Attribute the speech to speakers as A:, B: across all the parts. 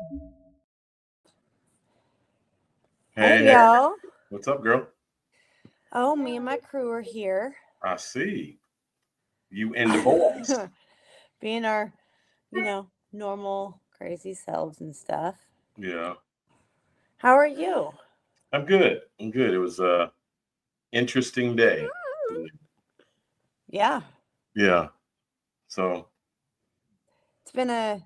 A: Hey,
B: Hey, y'all.
A: what's up, girl?
B: Oh, me and my crew are here.
A: I see you and the boys.
B: Being our, normal crazy selves and stuff.
A: Yeah,
B: How are you?
A: I'm good. I'm good. It was a interesting day.
B: Yeah.
A: Yeah. So,
B: It's been a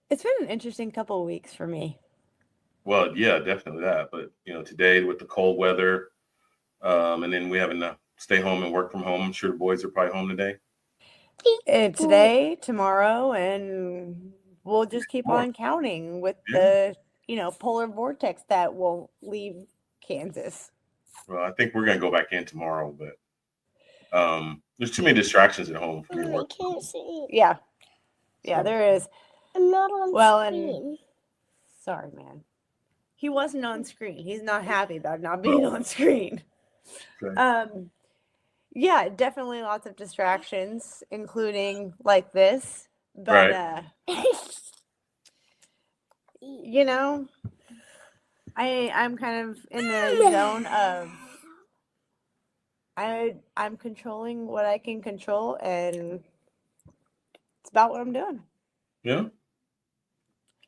B: it's been an interesting couple of weeks for me.
A: well, yeah, definitely that. But today with the cold weather, and then we having to stay home and work from home. I'm sure the boys are probably home today.
B: Today, tomorrow, and we'll just keep
A: More.
B: on counting with
A: Yeah.
B: the, polar vortex that won't leave Kansas.
A: Well, I think we're gonna go back in tomorrow, but there's too many distractions at home for me to
C: I
A: work.
C: can't see.
B: Yeah. Yeah,
A: So,
B: there is.
C: I'm not on
B: Well,
C: screen.
B: Sorry, man. He wasn't on screen. He's not happy about not being on screen.
A: okay.
B: Yeah, definitely lots of distractions, including like this. But
A: Right.
B: you know, I'm kind of in the zone of I'm controlling what I can control, and it's about what I'm doing.
A: Yeah,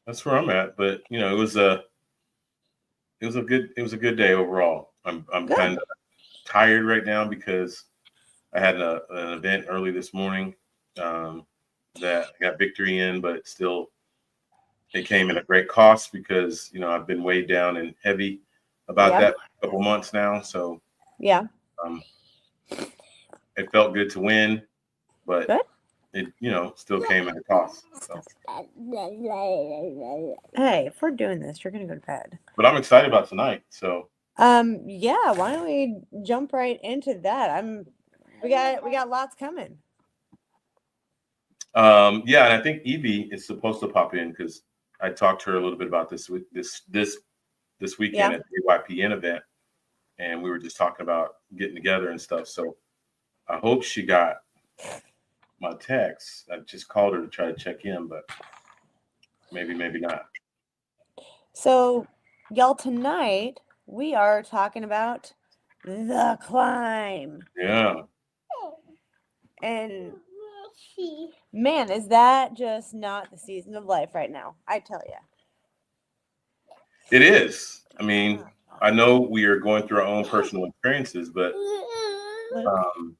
A: that's where I'm at. But it was a good day overall. I'm kind
B: Good.
A: of tired right now because I had an event early this morning um, that I got victory in, but still it came at a great cost because I've been weighed down and heavy about
B: Yeah.
A: that for a couple months now. So
B: Yeah.
A: um, it felt good to win, but
B: Good.
A: it still came at a cost. So,
B: Hey, if we're doing this, you're gonna go to bed.
A: but I'm excited about tonight. So
B: Yeah, why don't we jump right into that? We got lots coming.
A: yeah, and I think Evie is supposed to pop in because I talked to her a little bit about this weekend
B: Yeah.
A: at the AYPN event, and we were just talking about getting together and stuff. So I hope she got my text. I just called her to try to check in, but maybe not.
B: So, y'all, tonight we are talking about the climb.
A: Yeah,
B: And man, is that just not the season of life right now? I tell you.
A: it is. I mean, I know we are going through our own personal experiences, but um,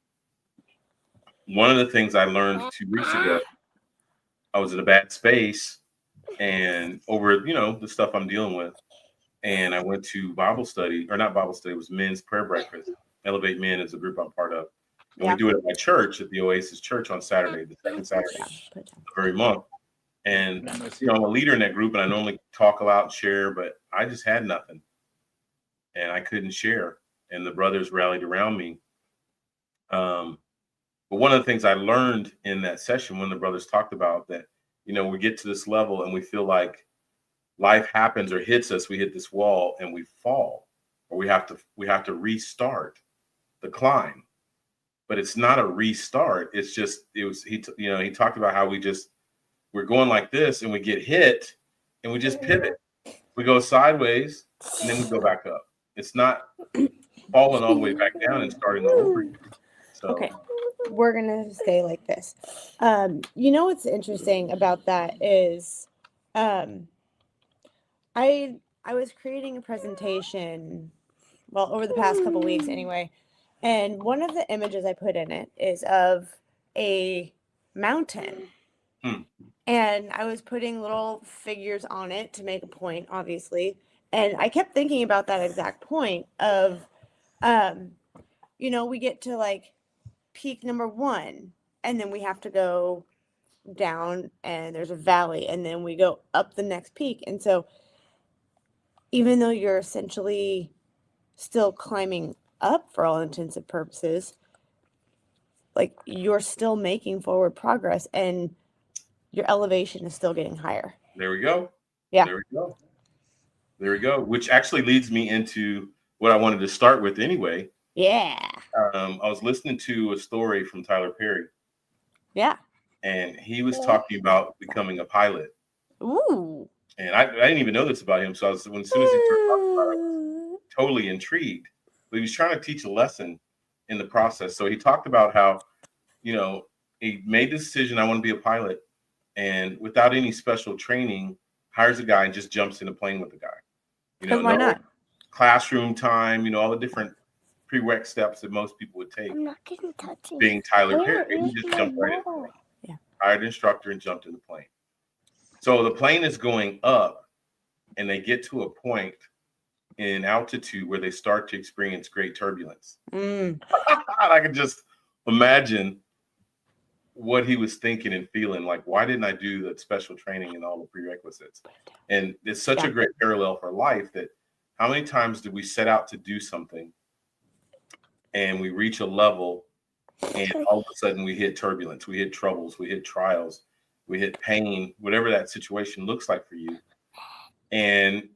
A: one of the things I learned 2 weeks ago, I was in a bad space and over, the stuff I'm dealing with. And I went to Bible study, or not Bible study, it was men's prayer breakfast. Elevate Men is a group I'm part of. And we
B: Yeah.
A: do it at my church, at the Oasis Church on Saturday, the second Saturday
B: Yeah.
A: of the very month. And, I'm a leader in that group and I normally talk a lot and share, but I just had nothing and I couldn't share. And the brothers rallied around me. Um, but one of the things I learned in that session when the brothers talked about that, we get to this level and we feel like life happens or hits us, we hit this wall and we fall, or we have to restart the climb. But it's not a restart. It's just he talked about how we're going like this and we get hit and we just pivot. We go sideways and then we go back up. It's not falling all the way back down and starting all over again. So
B: Okay. We're gonna stay like this. What's interesting about that is, um, I was creating a presentation, well, over the past couple weeks anyway, and one of the images I put in it is of a mountain.
A: Hmm.
B: And I was putting little figures on it to make a point, obviously. And I kept thinking about that exact point of, um, we get to like peak number one, and then we have to go down, and there's a valley, and then we go up the next peak. And so, even though you're essentially still climbing up for all intents and purposes, like you're still making forward progress, and your elevation is still getting higher.
A: there we go.
B: Yeah.
A: There we go. There we go. Which actually leads me into what I wanted to start with anyway.
B: Yeah.
A: I was listening to a story from Tyler Perry,
B: Yeah.
A: and he was talking about becoming a pilot.
B: Ooh.
A: And I didn't even know this about him. So as soon as he started talking about it, I was totally intrigued. But he was trying to teach a lesson in the process. So he talked about how, you know, he made the decision, I want to be a pilot. And without any special training, hires a guy and just jumps in a plane with the guy. You know,
B: Why not?
A: Classroom time, you know, all the different prereq steps that most people would take.
C: I'm not getting touchy.
A: Being Tyler Perry, he just jumped right in the plane.
B: Yeah.
A: Hired an instructor and jumped in the plane. So the plane is going up, and they get to a point in altitude where they start to experience great turbulence. I can just imagine what he was thinking and feeling. Like, why didn't I do the special training and all the prerequisites? And it's such a great parallel for life that how many times do we set out to do something and we reach a level and all of a sudden we hit turbulence, we hit troubles, we hit trials, we hit pain, whatever that situation looks like for you. And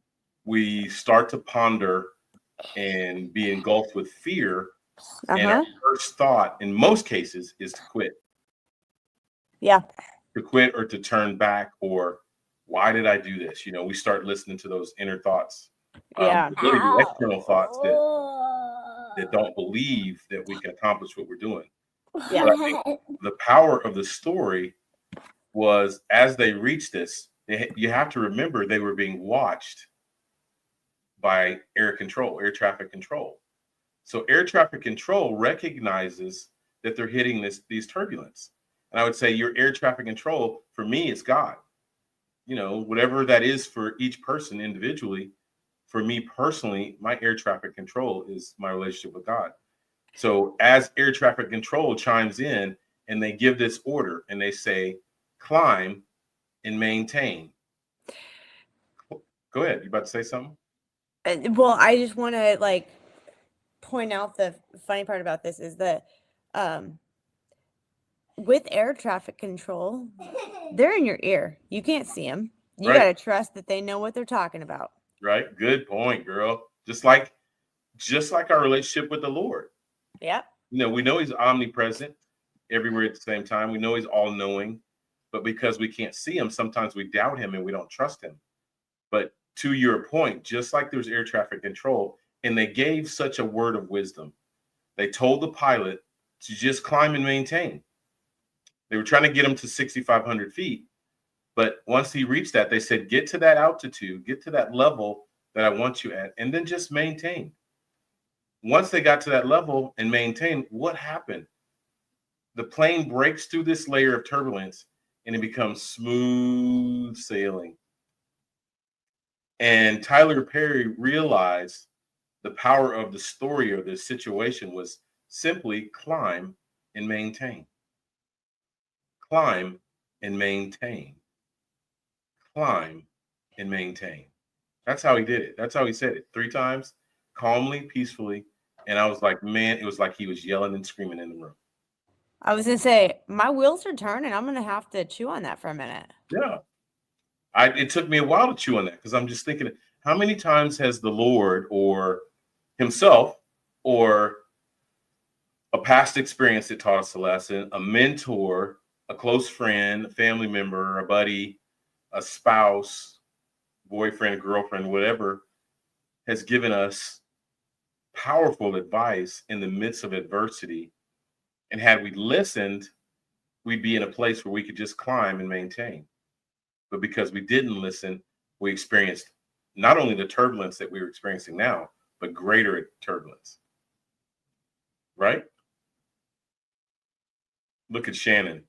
A: we start to ponder and be engulfed with fear. And our first thought in most cases is to quit.
B: Yeah.
A: To quit or to turn back, or why did I do this? You know, we start listening to those inner thoughts. Really the external thoughts that don't believe that we can accomplish what we're doing.
B: Yeah.
A: But I think the power of the story was as they reached this, you have to remember they were being watched by air traffic control. So air traffic control recognizes that they're hitting these turbulence. And I would say your air traffic control, for me, is God. You know, whatever that is for each person individually. For me personally, my air traffic control is my relationship with God. So as air traffic control chimes in and they give this order and they say, climb and maintain. Go ahead. You about to say something?
B: Well, I just want to point out the funny part about this is that with air traffic control, they're in your ear. You can't see them. You got to trust that they know what they're talking about.
A: Right. Good point, girl. Just like our relationship with the Lord.
B: Yeah.
A: You know, we know he's omnipresent everywhere at the same time. We know he's all knowing, but because we can't see him, sometimes we doubt him and we don't trust him. But to your point, just like there's air traffic control, and they gave such a word of wisdom. They told the pilot to just climb and maintain. They were trying to get him to 6,500 feet. But once he reached that, they said, get to that altitude, get to that level that I want you at, and then just maintain. Once they got to that level and maintained, what happened? The plane breaks through this layer of turbulence and it becomes smooth sailing. And Tyler Perry realized the power of the story or the situation was simply climb and maintain. Climb and maintain. Climb and maintain. That's how he did it. That's how he said it 3 times, calmly, peacefully. And I was like, man, it was like he was yelling and screaming in the room.
B: I was going to say, my wheels are turning. I'm going to have to chew on that for a minute.
A: Yeah. It took me a while to chew on that because I'm just thinking, how many times has the Lord or himself or a past experience that taught us a lesson, a mentor, a close friend, a family member, a buddy, a spouse, boyfriend, girlfriend, whatever, has given us powerful advice in the midst of adversity. And had we listened, we'd be in a place where we could just climb and maintain. But because we didn't listen, we experienced not only the turbulence that we were experiencing now, but greater turbulence. Right? Look at Shannon.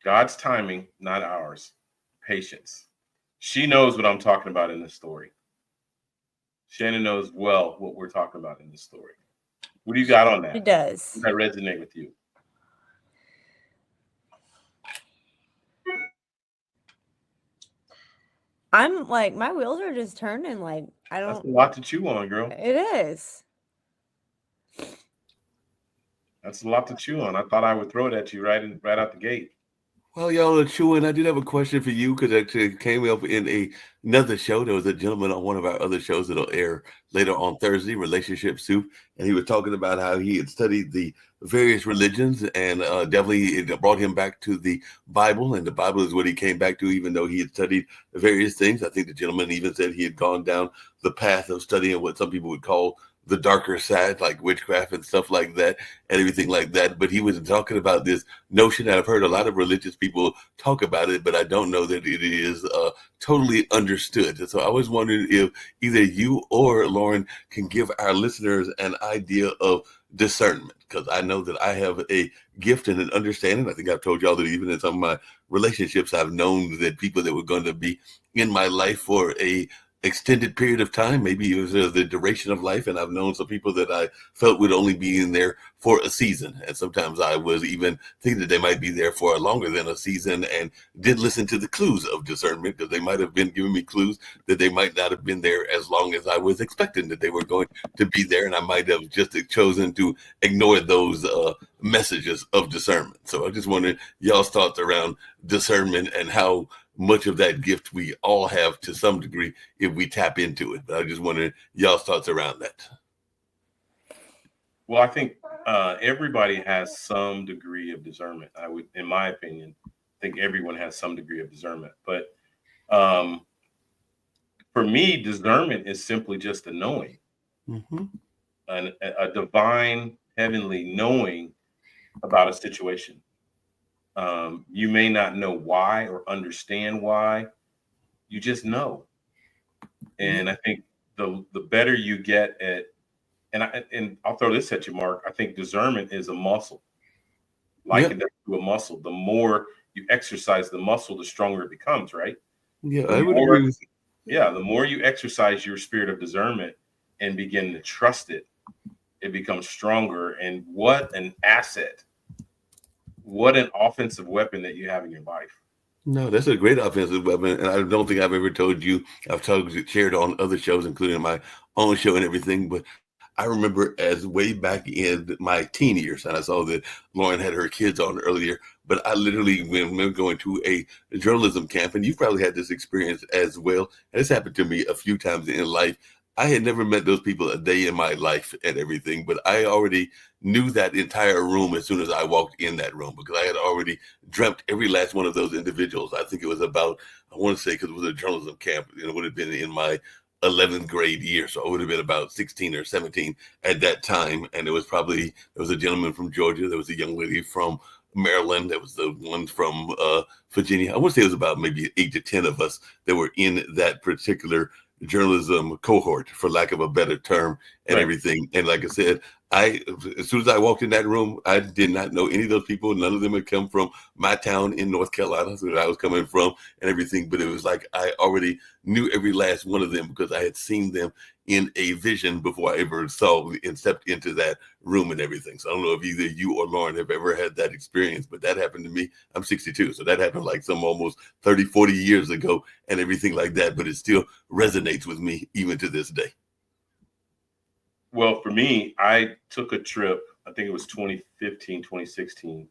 A: God's timing, not ours. Patience. She knows what I'm talking about in this story. Shannon knows well what we're talking about in this story. What do you got on that?
B: She does.
A: Does that resonate with you?
B: I'm like, my wheels are just turning. Like, I don't.
A: That's a lot to chew on, girl.
B: It is.
A: That's a lot to chew on. I thought I would throw it at you right out the gate.
C: Well, y'all are chewing. I did have a question for you because it came up in another show. There was a gentleman on one of our other shows that'll air later on Thursday, Relationship Soup, and he was talking about how he had studied the various religions, and definitely it brought him back to the Bible, and the Bible is what he came back to, even though he had studied various things. I think the gentleman even said he had gone down the path of studying what some people would call the darker side, like witchcraft and stuff like that, and everything like that. But he was talking about this notion that I've heard a lot of religious people talk about it, but I don't know that it is totally understood. And so I was wondering if either you or Lauren can give our listeners an idea of discernment, because I know that I have a gift and an understanding. I think I've told y'all that even in some of my relationships, I've known that people that were going to be in my life for a extended period of time, maybe it was the duration of life, and I've known some people that I felt would only be in there for a season, and sometimes I was even thinking that they might be there for longer than a season, and did listen to the clues of discernment, because they might have been giving me clues that they might not have been there as long as I was expecting that they were going to be there, and I might have just chosen to ignore those messages of discernment. So I just wondered y'all's thoughts around discernment and how much of that gift we all have to some degree if we tap into it. But I just wondering y'all's thoughts around that.
A: Well, I think everybody has some degree of discernment. I would, in my opinion, think everyone has some degree of discernment. But um, for me, discernment is simply just a knowing,
C: Mm-hmm.
A: a divine, heavenly knowing about a situation. You may not know why or understand why, you just know.
C: Yeah.
A: And I think the better you get at, and I'll throw this at you, Mark. I think discernment is a muscle,
C: Yeah.
A: likened to a muscle. The more you exercise the muscle, the stronger it becomes, right?
C: Yeah,
A: The
C: I would
A: more,
C: agree with you.
A: yeah, the more you exercise your spirit of discernment and begin to trust it, it becomes stronger. And what an asset, what an offensive weapon that you have in your life.
C: No, that's a great offensive weapon, and I don't think I've ever told you. I've told shared on other shows, including my own show and everything. But I remember as way back in my teen years, and I saw that Lauren had her kids on earlier. But I literally, when we were going to a journalism camp, and you probably had this experience as well, and it's happened to me a few times in life. I had never met those people a day in my life and everything, but I already knew that entire room as soon as I walked in that room, because I had already dreamt every last one of those individuals. I think it was about, I want to say, because it was a journalism camp, and it would have been in my 11th grade year. So I would have been about 16 or 17 at that time. And it was probably, there was a gentleman from Georgia. There was a young lady from Maryland. There was the one from Virginia. I want to say it was about maybe 8 to 10 of us that were in that particular journalism cohort, for lack of a better term, and
A: Right.
C: everything. And like I said, I, as soon as I walked in that room, I did not know any of those people. None of them had come from my town in North Carolina, so I was coming from and everything. But it was like I already knew every last one of them because I had seen them in a vision before I ever saw and stepped into that room and everything. So I don't know if either you or Lauren have ever had that experience, but that happened to me. I'm 62, so that happened like some almost 30, 40 years ago and everything like that. But it still resonates with me even to this day.
A: Well, for me, I took a trip, I think it was 2015, 2016,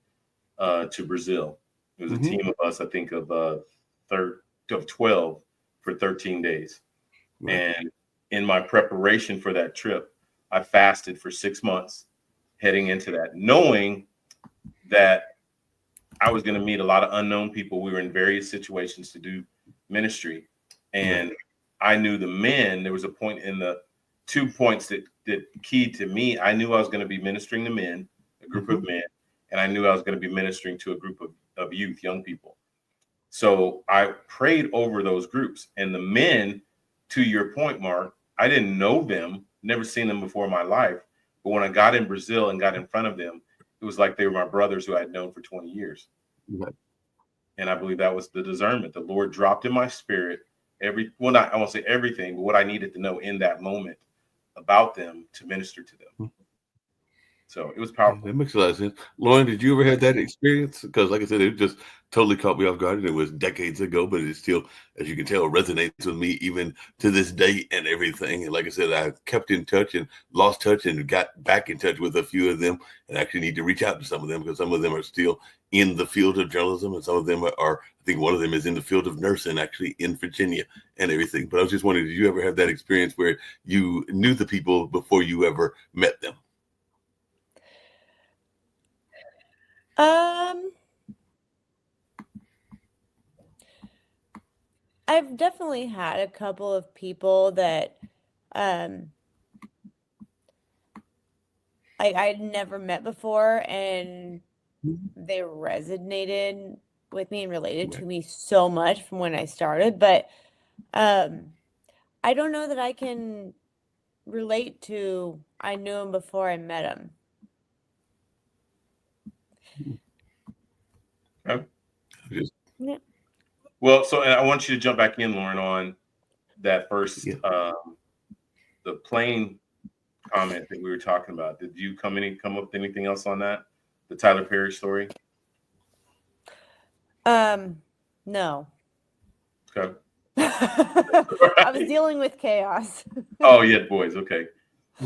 A: to Brazil. It was a
C: Mm-hmm.
A: team of us, I think third of 12 for 13 days.
C: Right.
A: And in my preparation for that trip, I fasted for 6 months heading into that, knowing that I was going to meet a lot of unknown people. We were in various situations to do ministry.
C: Right.
A: And I knew the men, there was a point in the 2 points that keyed to me. I knew I was going to be ministering to men, a group
C: Mm-hmm.
A: of men, and I knew I was going to be ministering to a group of youth, young people. So I prayed over those groups. And the men, to your point, Mark, I didn't know them, never seen them before in my life. But when I got in Brazil and got in front of them, it was like they were my brothers who I had known for 20 years.
C: Right.
A: And I believe that was the discernment. The Lord dropped in my spirit well, not, I won't say everything, but what I needed to know in that moment about them to minister to them. So it was powerful.
C: That makes a lot of sense. Lauren, did you ever have that experience? Because, like I said, it just totally caught me off guard, and it was decades ago, but it still, as you can tell, resonates with me even to this day and everything. And like I said, I kept in touch and lost touch and got back in touch with a few of them, and actually need to reach out to some of them because some of them are still in the field of journalism, and some of them are, I think one of them is in the field of nursing, actually in Virginia and everything. But I was just wondering, did you ever have that experience where you knew the people before you ever met them?
B: I've definitely had a couple of people that I'd never met before, and they resonated with me and related to me so much from when I started. But I don't know that I can relate to I knew him before I met him.
A: Okay.
B: Yeah.
A: Well, so and I want you to jump back in, Lauren, on that first the plane comment that we were talking about. Did you come up with anything else on that? The Tyler Perry story?
B: No.
A: Okay.
B: I was dealing with chaos.
A: Oh yeah, boys. Okay.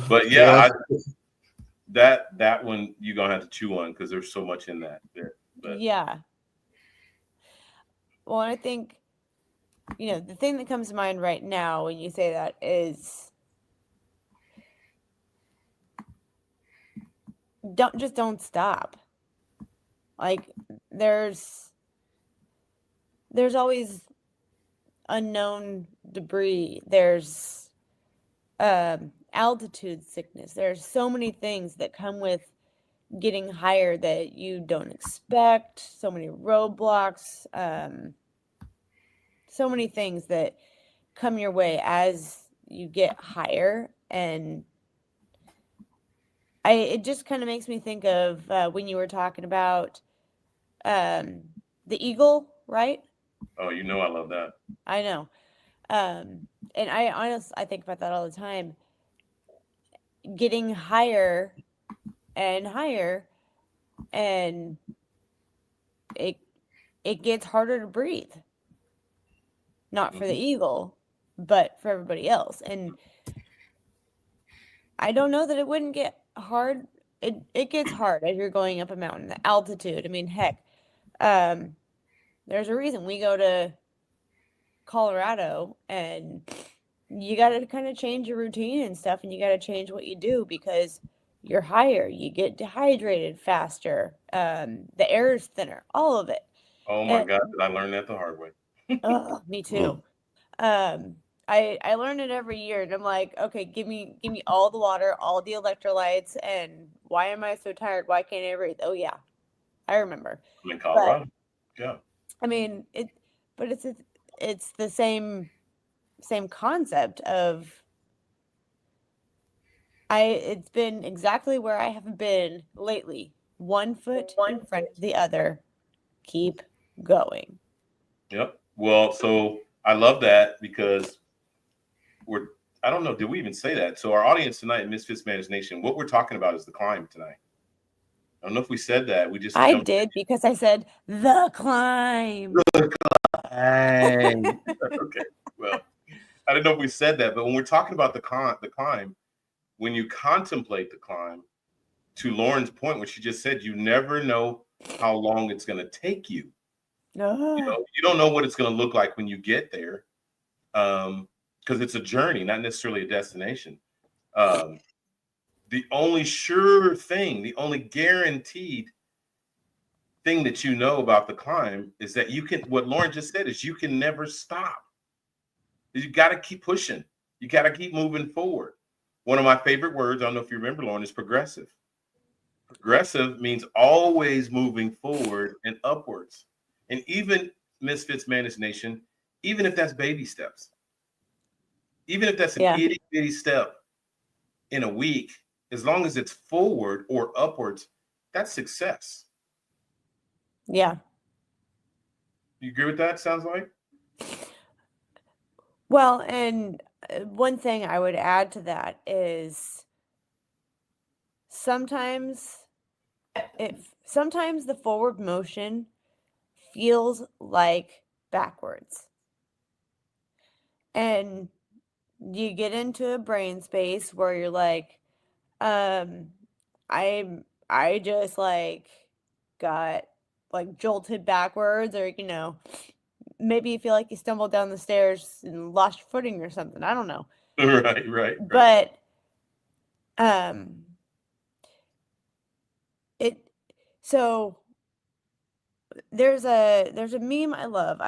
A: But yeah, that one you're gonna have to chew on because there's so much in that there. But.
B: Yeah. Well, I think, the thing that comes to mind right now when you say that is don't stop. Like there's always unknown debris. There's altitude sickness. There's so many things that come with getting higher that you don't expect, so many roadblocks, so many things that come your way as you get higher. And it just kind of makes me think of when you were talking about the eagle, right?
A: Oh, I love that.
B: I know. And I think about that all the time. Getting higher and higher, and it gets harder to breathe. Not for the eagle, but for everybody else. And I don't know that it wouldn't get hard. It gets hard as you're going up a mountain. The altitude. I mean, heck, there's a reason we go to Colorado, and you got to kind of change your routine and stuff, and you got to change what you do because you're higher. You get dehydrated faster. The air is thinner. All of it.
A: Oh my God, did I learn that the hard way?
B: Oh, me too. I learn it every year, and I'm like, okay, give me all the water, all the electrolytes, and why am I so tired? Why can't I breathe? Oh yeah, I remember.
A: I'm in Colorado. Yeah.
B: I mean but it's the same concept of it's been exactly where I have been lately. One foot in front of the other. Keep going.
A: Yep. Well, so I love that because I don't know, did we even say that? So our audience tonight in Misfits Managed Nation, what we're talking about is the climb tonight. I don't know if we said that. We just
B: I did because I said the climb.
A: The climb. Okay. Well, I don't know if we said that, but when we're talking about the climb, when you contemplate the climb, to Lauren's point, what she just said, you never know how long it's going to take you. You don't know what it's going to look like when you get there, because it's a journey, not necessarily a destination. The only sure thing, the only guaranteed thing that you know about the climb is that what Lauren just said is you can never stop. You got to keep pushing. You got to keep moving forward. One of my favorite words, I don't know if you remember, Lauren, is progressive. Progressive means always moving forward and upwards. And even Misfits Managed Nation, even if that's baby steps, even if that's an itty bitty step in a week, as long as it's forward or upwards, that's success.
B: Yeah.
A: You agree with that? Sounds like?
B: Well, and one thing I would add to that is sometimes the forward motion feels like backwards. And you get into a brain space where you're like, I just like got like jolted backwards, or maybe you feel like you stumbled down the stairs and lost your footing or something. I don't know.
A: Right.
B: But so there's a meme I love.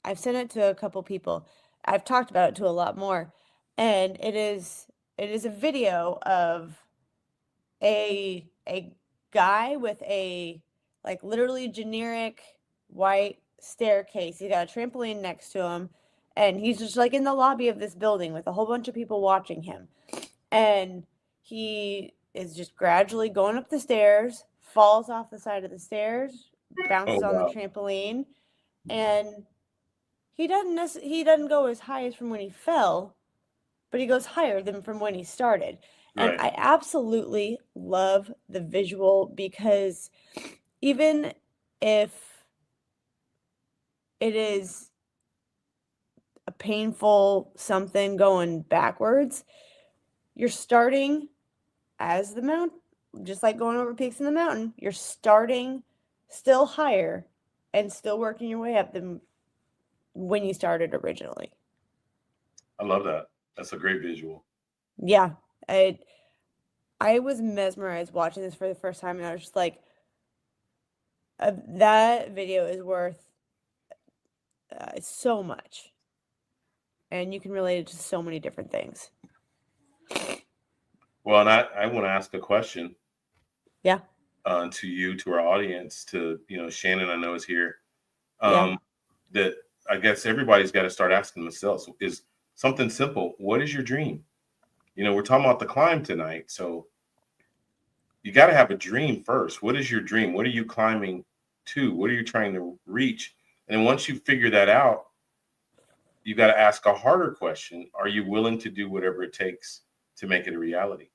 B: I've sent it to a couple people. I've talked about it to a lot more. And it is a video of a guy with a like literally generic white staircase. He's got a trampoline next to him, and he's just like in the lobby of this building with a whole bunch of people watching him. And he is just gradually going up the stairs, falls off the side of the stairs, bounces on the trampoline, and he doesn't go as high as from when he fell, but he goes higher than from when he started. And I absolutely love the visual, because even if it is a painful something going backwards, you're starting as the mountain, just like going over peaks in the mountain, you're starting still higher and still working your way up than when you started originally.
A: I love that. That's a great visual.
B: Yeah. I was mesmerized watching this for the first time, and I was just like, that video is worth so much. And you can relate it to so many different things.
A: Well, and I want to ask a question.
B: Yeah.
A: To you, to our audience, to, Shannon, I know is here.
B: Yeah.
A: That I guess everybody's got to start asking themselves is something simple. What is your dream? We're talking about the climb tonight. So you got to have a dream first. What is your dream? What are you climbing to? What are you trying to reach? And then once you figure that out, you got to ask a harder question. Are you willing to do whatever it takes to make it a reality?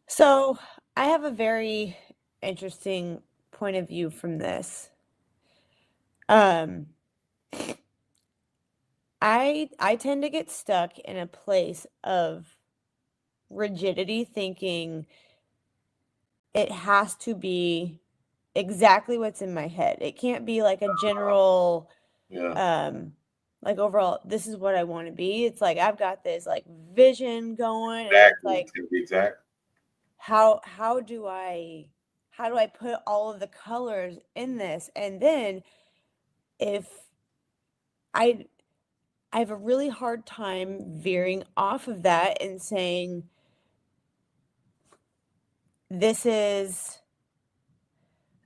B: So I have a very interesting point of view from this. I tend to get stuck in a place of rigidity, thinking it has to be exactly what's in my head. It can't be like a general, like overall, this is what I want to be. It's like I've got this like vision going, and it's like, how do I put all of the colors in this? And then if I have a really hard time veering off of that and saying, this is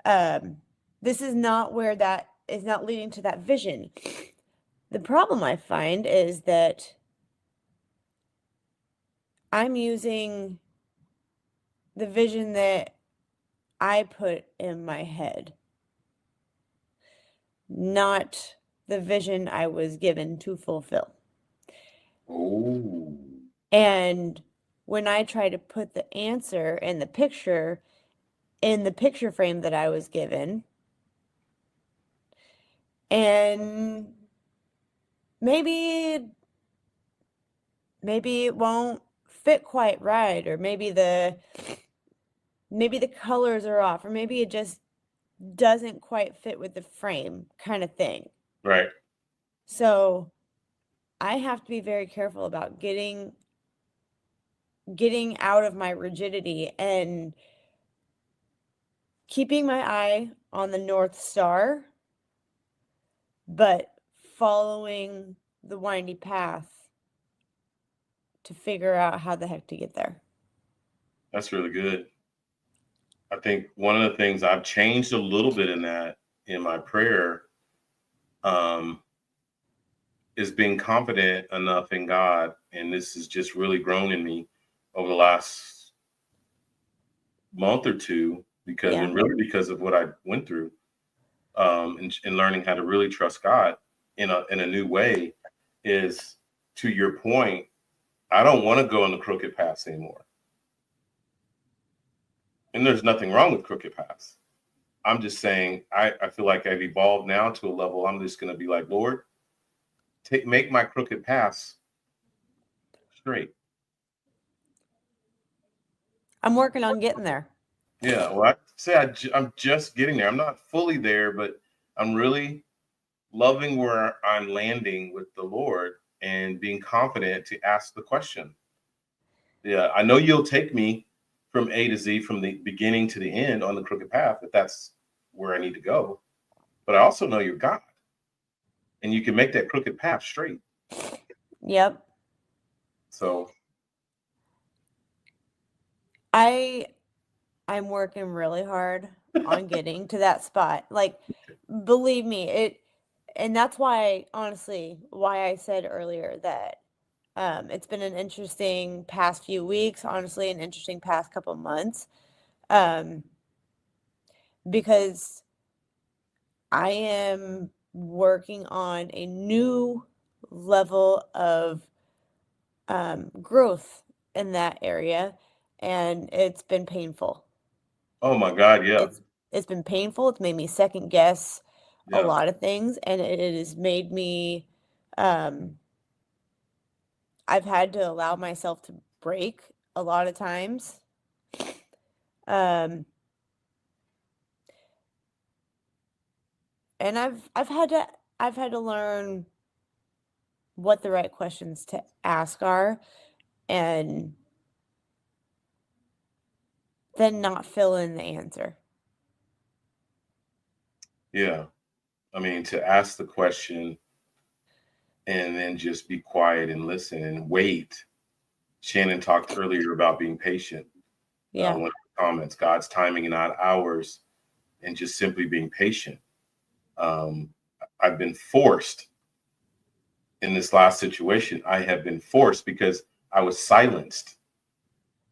B: not where that is not leading to that vision. The problem I find is that I'm using the vision that I put in my head, not the vision I was given to fulfill.
A: Oh.
B: And when I try to put the answer in the picture frame that I was given, and maybe it won't fit quite right, or maybe the colors are off, or maybe it just doesn't quite fit with the frame, kind of thing.
A: Right.
B: So I have to be very careful about getting out of my rigidity and keeping my eye on the North Star, but following the windy path to figure out how the heck to get there.
A: That's really good. I think one of the things I've changed a little bit in my prayer is being confident enough in God. And this has just really grown in me over the last month or two, and really because of what I went through, and learning how to really trust God. in a new way is, to your point, I don't want to go on the crooked paths anymore. And there's nothing wrong with crooked paths. I'm just saying I feel like I've evolved now to a level I'm just going to be like, Lord, make my crooked paths straight.
B: I'm working on getting there.
A: Yeah, well, I say I'm just getting there. I'm not fully there, but I'm really loving where I'm landing with the Lord and being confident to ask the question. Yeah, I know you'll take me from A to Z, from the beginning to the end on the crooked path, if that's where I need to go. But I also know you're God, and you can make that crooked path straight.
B: Yep.
A: So
B: I'm working really hard on getting to that spot. Like, believe me, and that's why, honestly, why I said earlier that it's been an interesting past few weeks, honestly, an interesting past couple months, because I am working on a new level of growth in that area, and it's been painful.
A: oh my God, yeah.
B: It's been painful. It's made me second guess a
A: Yeah.
B: lot of things, and it has made me I've had to allow myself to break a lot of times. Um and I've had to learn what the right questions to ask are, and then not fill in the answer.
A: Yeah. I mean, to ask the question and then just be quiet and listen and wait. Shannon talked earlier about being patient.
B: Yeah.
A: One of the comments, God's timing and not ours, and just simply being patient. Um, I've been forced in this last situation. I have been forced because I was silenced.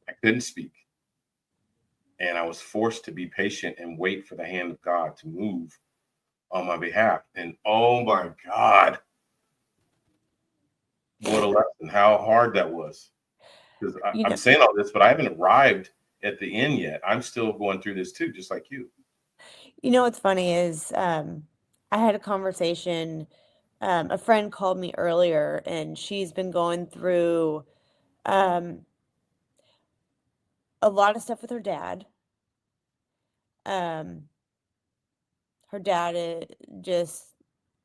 A: I couldn't speak. And I was forced to be patient and wait for the hand of God to move on my behalf. And oh my God, what a lesson, how hard that was. Because
B: You
A: I'm
B: know,
A: saying all this, but I haven't arrived at the end yet. I'm still going through this too, just like you.
B: what's funny is I had a conversation. A friend called me earlier, and she's been going through um, a lot of stuff with her dad. Um, her dad just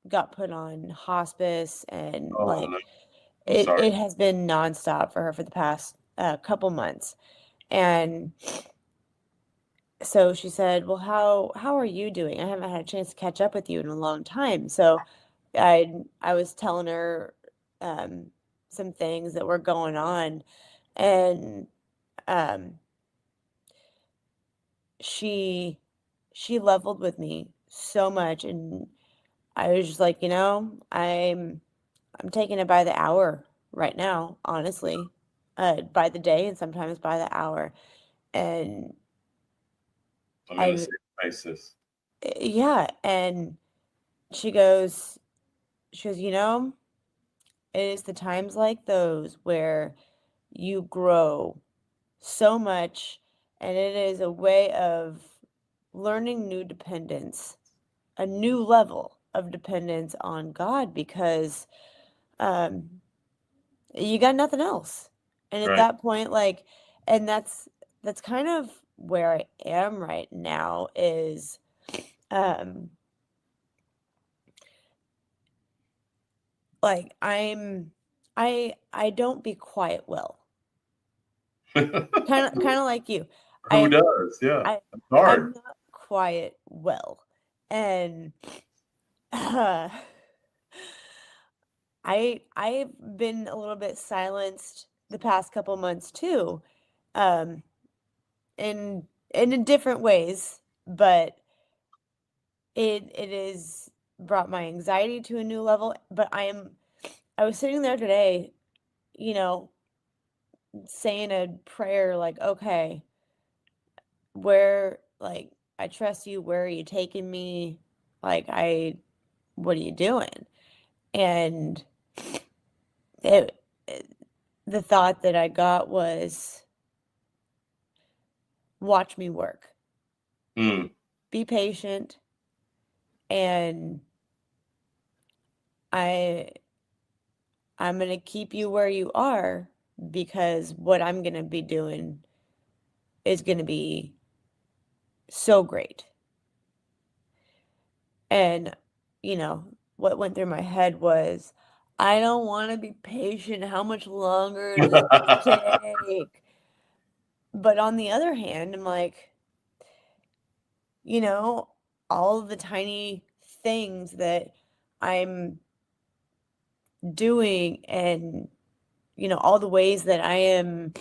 B: got put on hospice, and
A: Oh
B: like
A: no, I'm sorry.
B: it has been nonstop for her for the past couple months. And so she said, "Well, how are you doing? I haven't had a chance to catch up with you in a long time." So I was telling her um, some things that were going on, and um, she she leveled with me so much, and I was just like, I'm taking it by the hour right now, honestly, by the day and sometimes by the hour, and
A: I'm in the
B: I
A: same crisis.
B: yeah, and she goes, it is the times like those where you grow so much, and it is a way of learning new dependence, a new level of dependence on God, because um, you got nothing else. And at
A: Right.
B: that point, like, and that's kind of where I am right now is um like I don't be quiet well. Kind of like you.
A: Who
B: I
A: does? Yeah.
B: I
A: It's hard.
B: I'm not quiet well. And uh, I've been a little bit silenced the past couple months too. Um in different ways, but it is brought my anxiety to a new level. But I was sitting there today, you know, saying a prayer like, okay, where, like, I trust you, where are you taking me? Like, what are you doing? And the thought that I got was, watch me work. Be patient, and I'm going to keep you where you are, because what I'm going to be doing is going to be so great. And, what went through my head was, I don't want to be patient. How much longer does this take? But on the other hand, I'm like, all of the tiny things that I'm doing, and, all the ways that I am,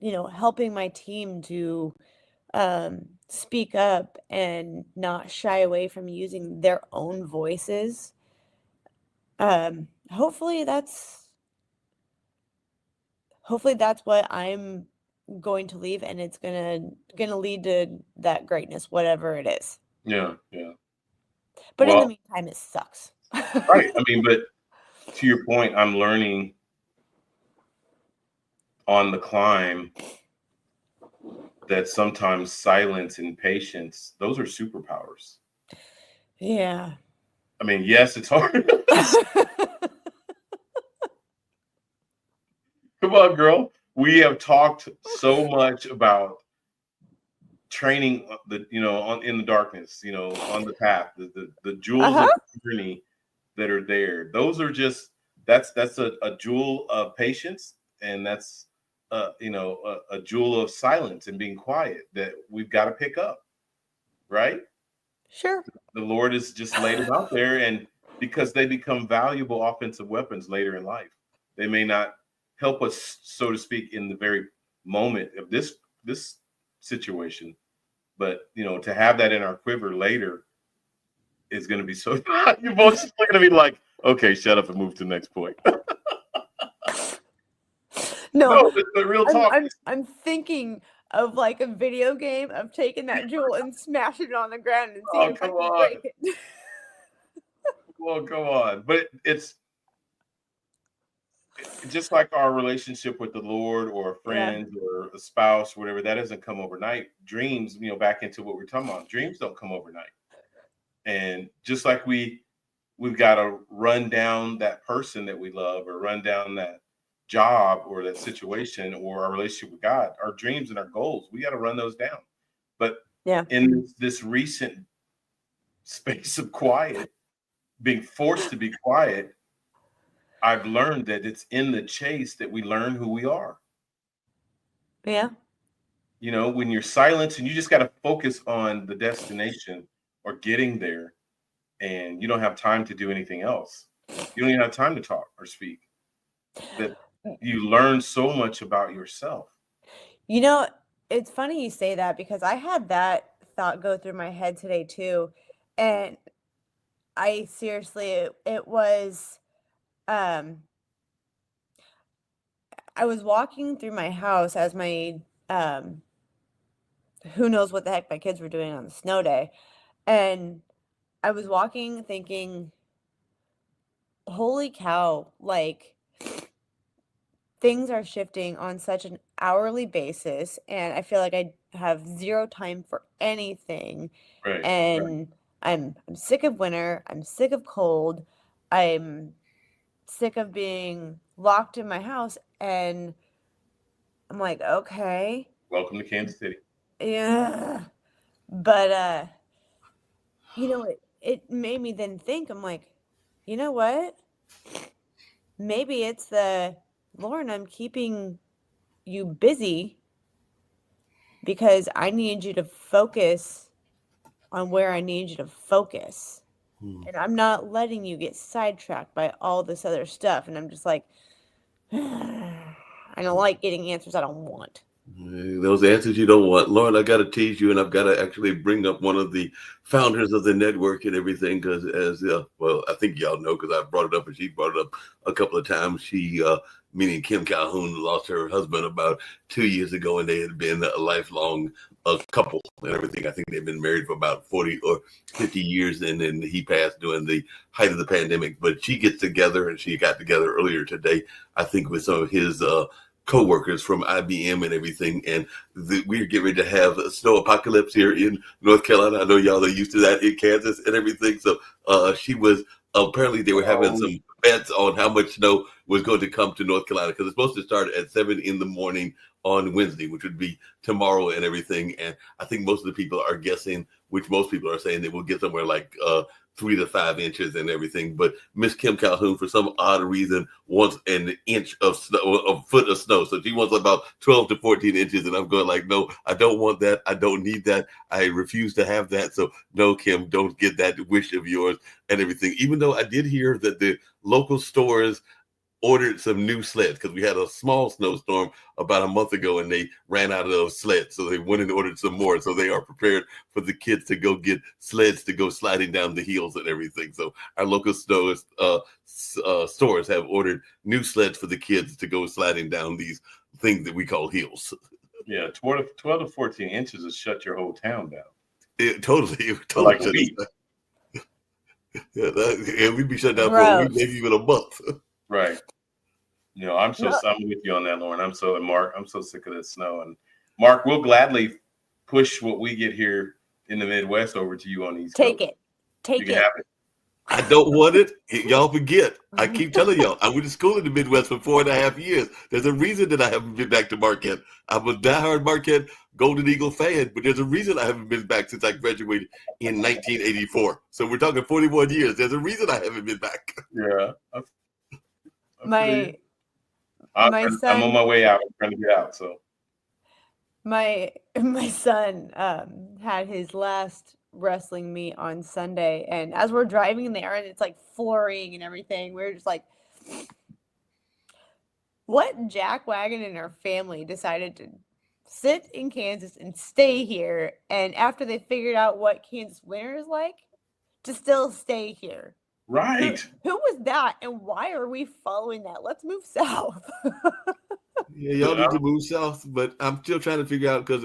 B: helping my team to speak up and not shy away from using their own voices. Hopefully that's what I'm going to leave, and it's gonna lead to that greatness, whatever it is.
A: Yeah.
B: But in the meantime, it sucks.
A: Right. I mean, but to your point, I'm learning on the climb that sometimes silence and patience, those are superpowers.
B: Yeah.
A: I mean, yes, it's hard. Come on, girl. We have talked so much about training in the darkness, on the path, the jewels of the journey that are there. Those are just that's a jewel of patience, and that's a jewel of silence and being quiet that we've got to pick up, right?
B: Sure.
A: The Lord has just laid them out there, and because they become valuable offensive weapons later in life. They may not help us, so to speak, in the very moment of this situation, but to have that in our quiver later is going to be so. You're both just looking at me like, okay, shut up and move to the next point.
B: No,
A: but real talk.
B: I'm thinking of like a video game of taking that jewel and smashing it on the ground and seeing if I can break it.
A: Well, come on. But it's just like our relationship with the Lord or a friend or a spouse, whatever, that doesn't come overnight. Dreams, back into what we're talking about, dreams don't come overnight. And just like we've got to run down that person that we love, or run down that job or that situation or our relationship with God, our dreams and our goals, we got to run those down. But in this recent space of quiet, being forced to be quiet, I've learned that it's in the chase that we learn who we are.
B: Yeah.
A: When you're silent and you just got to focus on the destination or getting there, and you don't have time to do anything else. You don't even have time to talk or speak. That you learn so much about yourself.
B: It's funny you say that, because I had that thought go through my head today too. And I seriously, it was, I was walking through my house as my, who knows what the heck my kids were doing on the snow day. And I was walking thinking, holy cow, like, things are shifting on such an hourly basis, and I feel like I have zero time for anything.
A: Right.
B: And I'm sick of winter. I'm sick of cold. I'm sick of being locked in my house. And I'm like, okay.
A: Welcome to Kansas City.
B: Yeah. But it made me then think, I'm like, you know what? Maybe it's Lauren, I'm keeping you busy because I need you to focus on where I need you to focus. And I'm not letting you get sidetracked by all this other stuff. And I'm just like, I don't like getting answers I don't want.
C: Those answers you don't want. Lauren, I got to tease you, and I've got to actually bring up one of the founders of the network and everything because, well, I think y'all know because I brought it up and she brought it up a couple of times. She, meaning Kim Calhoun, lost her husband about 2 years ago, and they had been a lifelong couple and everything. I think they've been married for about 40 or 50 years, and then he passed during the height of the pandemic. But she gets together, and she got together earlier today, I think, with some of his co-workers from IBM and everything, and we're getting ready to have a snow apocalypse here in North Carolina. I know y'all are used to that in Kansas and everything. So she was apparently they were having some bets on how much snow was going to come to North Carolina because it's supposed to start at 7 a.m. on Wednesday, which would be tomorrow and everything. And I think most of the people are guessing, which most people are saying, that we'll get somewhere like 3 to 5 inches and everything. But Miss Kim Calhoun, for some odd reason, wants an inch of snow, a foot of snow. So she wants about 12 to 14 inches. And I'm going like, no, I don't want that. I don't need that. I refuse to have that. So no, Kim, don't get that wish of yours and everything. Even though I did hear that the local stores ordered some new sleds because we had a small snowstorm about a month ago and they ran out of those sleds. So they went and ordered some more. So they are prepared for the kids to go get sleds to go sliding down the hills and everything. So our local stores have ordered new sleds for the kids to go sliding down these things that we call hills.
A: Yeah, 12 to 14 inches will shut your whole town down.
C: It totally
A: like a week.
C: And we'd be shut down for a week, maybe even a month.
A: Right. You know, I'm with you on that, Lauren. And Mark, I'm so sick of this snow. And Mark, we'll gladly push what we get here in the Midwest over to you on these.
B: Take it.
A: Have it.
C: I don't want it. Y'all forget. I keep telling y'all, I went to school in the Midwest for 4.5 years. There's a reason that I haven't been back to Marquette. I'm a diehard Marquette Golden Eagle fan, but there's a reason I haven't been back since I graduated in 1984. So we're talking 41 years. There's a reason I haven't been back.
A: Yeah.
B: My son,
A: I'm on my way out. I'm trying to get out. So
B: my son had his last wrestling meet on Sunday, and as we're driving there and it's like flurrying and everything, we're just like, what jackwagon in our family decided to sit in Kansas and stay here, and after they figured out what Kansas winter is like, to still stay here?
A: Right.
B: Who was that, and why are we following that? Let's move south.
C: Yeah, y'all need to move south, but I'm still trying to figure out because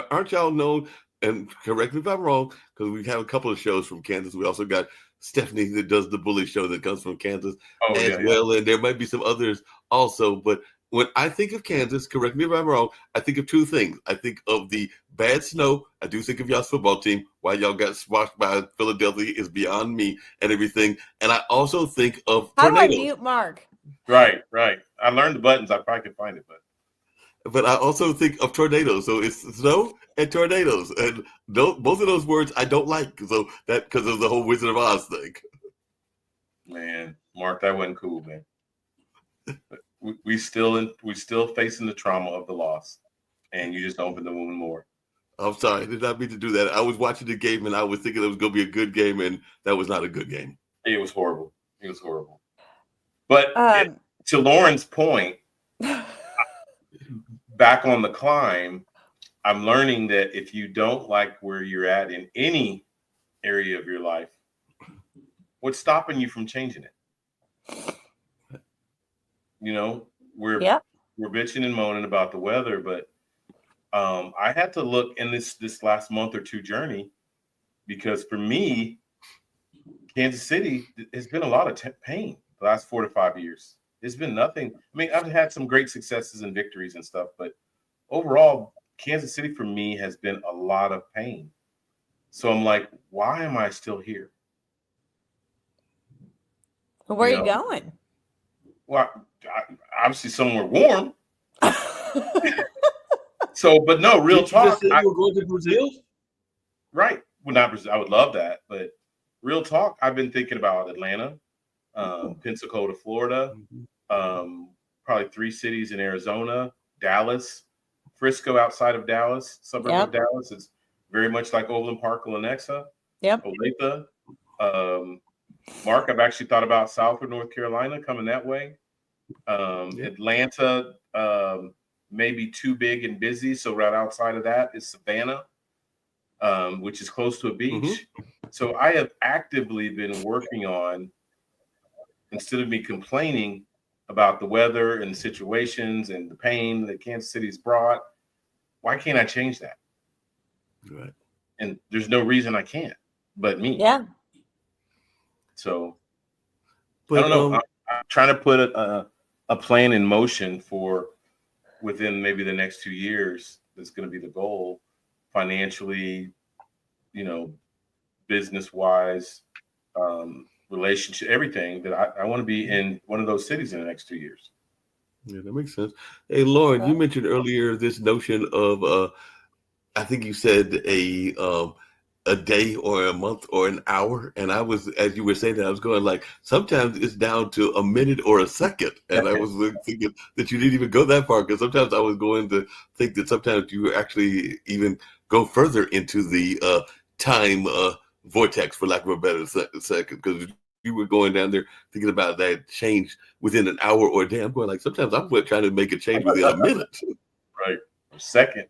C: aren't y'all known, and correct me if I'm wrong, because we have a couple of shows from Kansas. We also got Stephanie that does the bully show that comes from Kansas well, and there might be some others also. But when I think of Kansas, correct me if I'm wrong, I think of two things. I think of the bad snow. I do think of y'all's football team. Why y'all got squashed by Philadelphia is beyond me and everything. And I also think of tornadoes.
B: How do I mute Mark?
A: Right. I learned the buttons. I probably could find it,
C: but I also think of tornadoes. So it's snow and tornadoes, and both of those words I don't like. So that because of the whole Wizard of Oz thing.
A: Man, Mark, that wasn't cool, man. we still facing the trauma of the loss, and you just opened the wound more.
C: I'm sorry, I did not mean to do that. I was watching the game and I was thinking it was going to be a good game, and that was not a good game.
A: It was horrible. But to Lauren's point, back on the climb, I'm learning that if you don't like where you're at in any area of your life, what's stopping you from changing it? You know, we're bitching and moaning about the weather, but I had to look in this last month or two journey, because for me, Kansas City has been a lot of pain the last 4 to 5 years. It's been nothing. I mean, I've had some great successes and victories and stuff, but overall, Kansas City for me has been a lot of pain. So I'm like, why am I still here?
B: Where are you going?
A: Well, obviously somewhere warm. So, but no, real talk.
C: You were going to Brazil?
A: Right. Well, not Brazil. I would love that, but real talk. I've been thinking about Atlanta, Pensacola, Florida, probably 3 cities in Arizona, Dallas, Frisco outside of Dallas, suburb of Dallas. It's very much like Overland Park, Lenexa, Olathe. Mark, I've actually thought about southward North Carolina, coming that way. Atlanta, maybe too big and busy. So right outside of that is Savannah, which is close to a beach. So I have actively been working on, instead of me complaining about the weather and situations and the pain that Kansas City's brought, why can't I change that?
C: Right.
A: And there's no reason I can't, but me.
B: Yeah.
A: So
C: But
A: I don't know. I'm trying to put a plan in motion for within maybe the next 2 years. That's going to be the goal, financially, business wise, relationship, everything, that I want to be in one of those cities in the next 2 years.
C: Yeah, that makes sense. Hey, Lauren, you mentioned earlier this notion of I think you said a day or a month or an hour, and I was, as you were saying that, I was going like, sometimes it's down to a minute or a second, and I was thinking that you didn't even go that far, because sometimes I was going to think that sometimes you actually even go further into the time vortex, for lack of a better second, because you were going down there thinking about that change within an hour or a day. I'm going like, sometimes I'm trying to make a change within a minute.
A: Right. A second.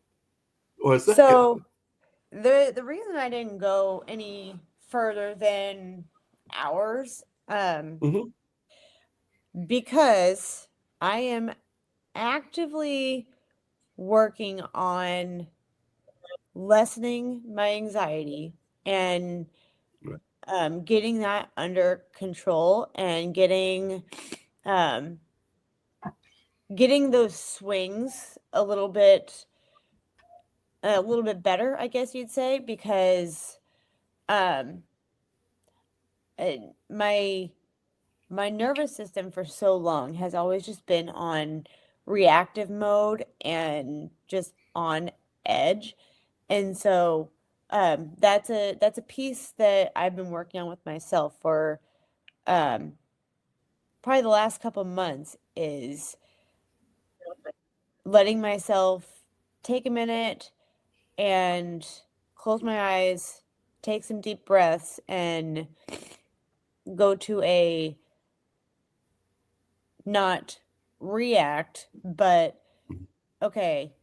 C: Or a second.
B: So the reason I didn't go any further than hours, because I am actively working on lessening my anxiety and getting that under control, and getting those swings a little bit better, I guess you'd say, because my nervous system for so long has always just been on reactive mode and just on edge. And so that's a piece that I've been working on with myself for probably the last couple months, is letting myself take a minute and close my eyes, take some deep breaths, and go to a not react, but okay,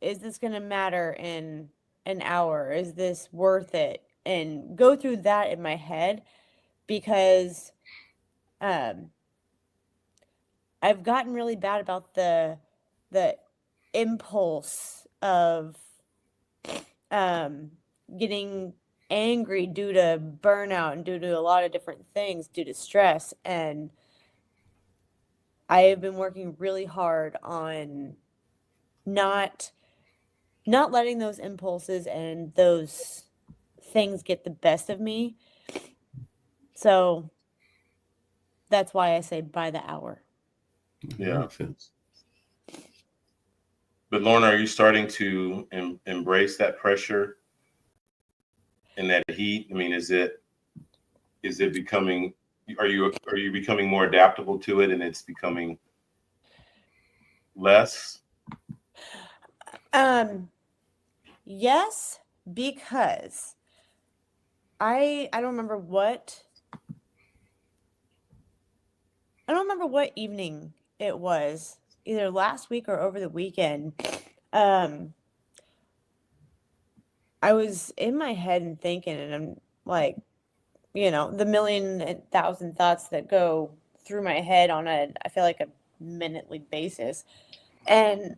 B: is this going to matter in an hour? Is this worth it? And go through that in my head, because I've gotten really bad about the impulse of getting angry due to burnout and due to a lot of different things, due to stress. And I have been working really hard on not letting those impulses and those things get the best of me. So that's why I say by the hour.
A: Yeah. Makes sense. But Lorna, are you starting to embrace that pressure and that heat? I mean, is it becoming, are you becoming more adaptable to it, and it's becoming less?
B: Yes, because I don't remember what evening it was, either last week or over the weekend. I was in my head and thinking, and I'm like, the million and thousand thoughts that go through my head on I feel like a minutely basis. And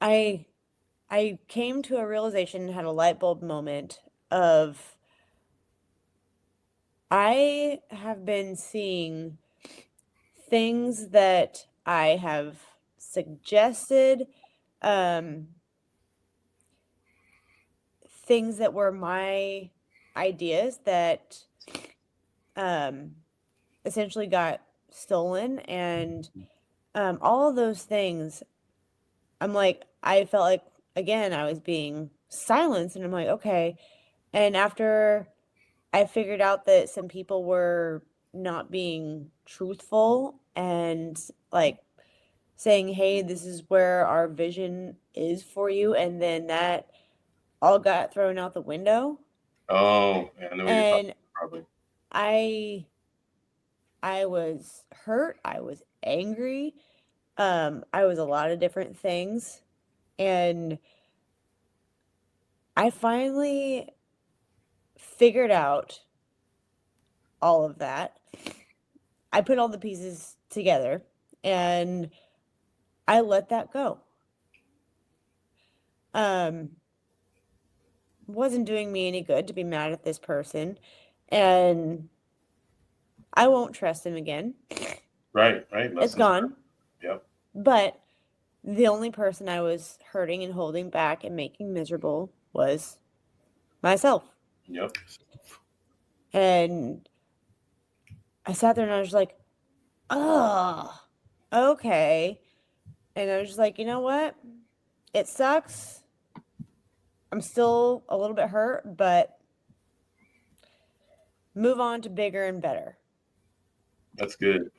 B: I came to a realization, had a light bulb moment of, I have been seeing things that I have suggested, things that were my ideas that essentially got stolen, and all of those things, I'm like, I felt like, again, I was being silenced, and I'm like, okay. And after I figured out that some people were not being truthful and like saying, hey, this is where our vision is for you, and then that all got thrown out the window.
A: Oh, I know what you're talking about, probably.
B: I was hurt, I was angry, I was a lot of different things, and I finally figured out all of that. I put all the pieces together and I let that go. Wasn't doing me any good to be mad at this person, and I won't trust him again.
A: Right.
B: It's gone.
A: Yep.
B: But the only person I was hurting and holding back and making miserable was myself.
A: Yep.
B: And I sat there and I was like, oh, okay. And I was just like, you know what? It sucks. I'm still a little bit hurt, but move on to bigger and better.
A: That's good.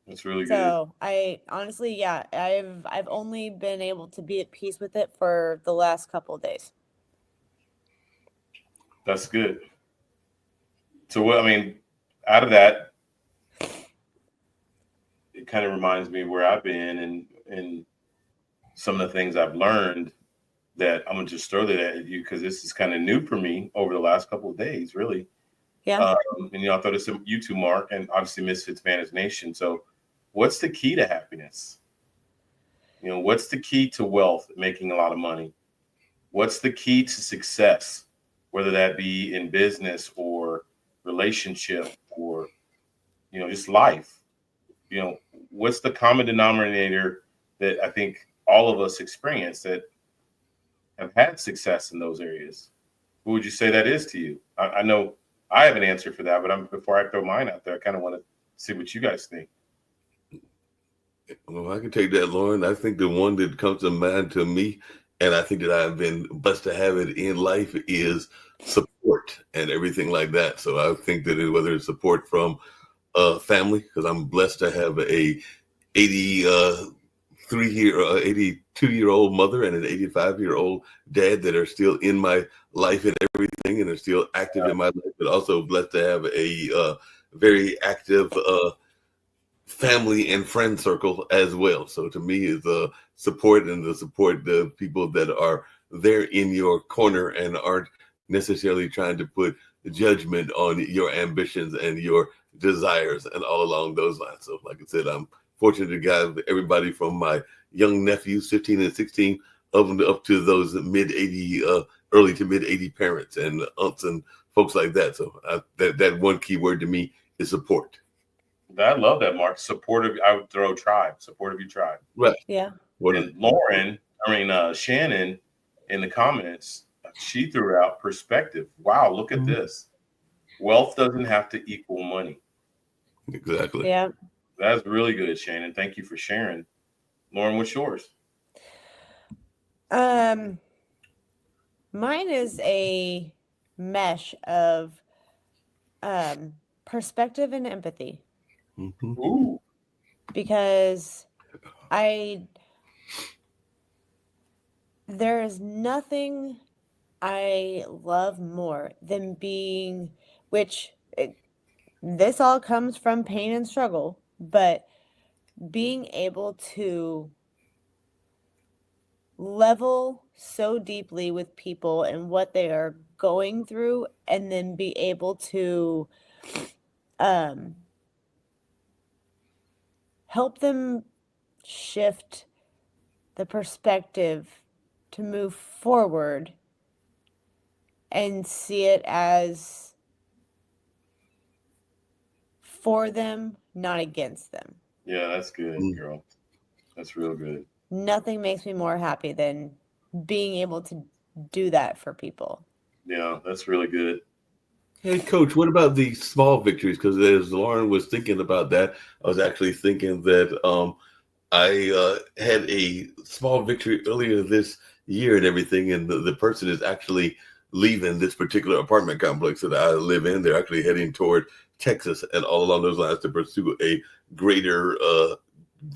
A: That's really good.
B: So I honestly, yeah, I've only been able to be at peace with it for the last couple of days.
A: That's good. So what, I mean, out of that, it kind of reminds me of where I've been and some of the things I've learned that I'm gonna just throw that at you because this is kind of new for me over the last couple of days, really.
B: Yeah.
A: And I'll throw this to you two, Mark, and obviously Misfits Managed Nation. So, what's the key to happiness? What's the key to wealth, making a lot of money? What's the key to success, whether that be in business or relationship or, just life? What's the common denominator that I think all of us experience that have had success in those areas? Who would you say that is to you? I know I have an answer for that, but before I throw mine out there, I kind of want to see what you guys think.
C: Well, I can take that, Lauren. I think the one that comes to mind to me, and I think that I've been blessed to have it in life, is support and everything like that. So I think that whether it's support from family, because I'm blessed to have a 82-year-old mother and an 85-year-old dad that are still in my life and everything, and are still active in my life. But also blessed to have a very active family and friend circle as well. So to me, is the support the people that are there in your corner and aren't necessarily trying to put judgment on your ambitions and your desires and all along those lines. So like I said, I'm fortunate to have everybody from my young nephews, 15 and 16, up to those early to mid 80 parents and aunts and folks like that. So that one key word to me is support.
A: I love that, Mark. Supportive. I would throw tribe. Support of your tribe.
C: Right.
B: Yeah.
A: And Shannon, in the comments, she threw out perspective. Wow, look at this. Wealth doesn't have to equal money.
C: Exactly.
B: Yeah.
A: That's really good, Shannon. Thank you for sharing. Lauren, what's yours?
B: Mine is a mesh of perspective and empathy.
C: Mm-hmm.
A: Ooh.
B: Because there is nothing I love more than this all comes from pain and struggle, but being able to level so deeply with people and what they are going through, and then be able to help them shift the perspective to move forward and see it as for them, not against them.
A: Yeah, that's good, girl. That's real good.
B: Nothing makes me more happy than being able to do that for people.
A: Yeah, that's really good.
C: Hey, Coach, what about the small victories? Because as Lauren was thinking about that, I was actually thinking that I had a small victory earlier this year and everything, and the person is actually leaving this particular apartment complex that I live in. They're actually heading toward Texas and all along those lines to pursue a greater